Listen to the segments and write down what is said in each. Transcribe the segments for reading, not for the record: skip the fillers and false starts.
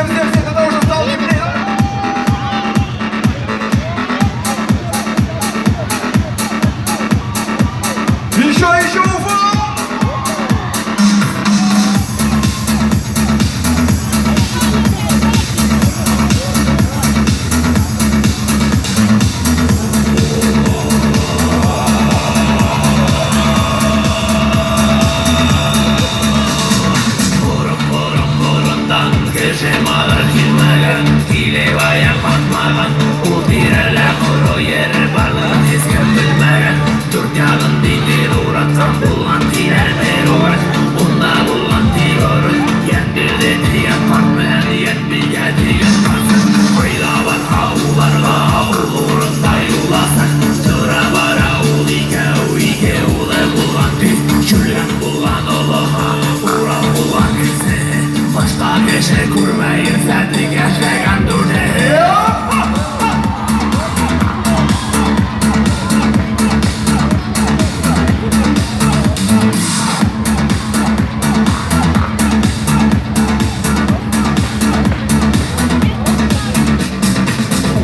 всем, кто уже стал теплее. Еще, Уфа! Kışımalar kilmeyen, kilevaya patmagan Ul tirele kuru yeri barlan hizket bilmegen Dört yanın dindir uğratkan bulan tiler bir uğrat Bunda bulan tiyorun yen bir de diyen patmayan yen bir yediyen patsın Kıyla var havularla avulurunda yulasak Tıra bara ul ike ule bulan tis Külgen bulan olaha uğra bulan kisi Başka geçe kurmayın sen de gerçekten dur ne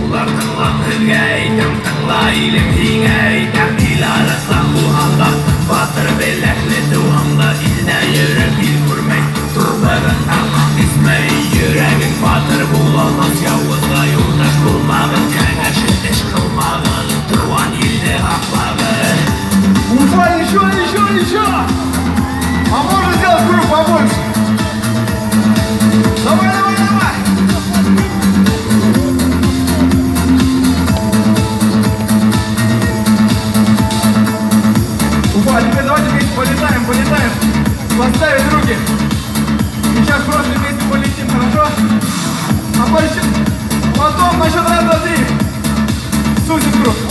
Ular tınlanır geydim tınla ilim hingeydim İlaraslan bu handa batır belekli duhamda İzde yürek il kurmay Turbağın tamam ismeyi yüreğin batır bulamaz Yavuzla yoldaş bulmağın Kengeşin iş kılmağın Tuvan ilde hakmağın Уфа, еще! А можно сделать круг побольше? Давай! Уфа, а теперь давайте вместе полетаем. Поставить руки. Сейчас просто вместе полетим, хорошо? А потом на счет раз, два, три. Сузим круг.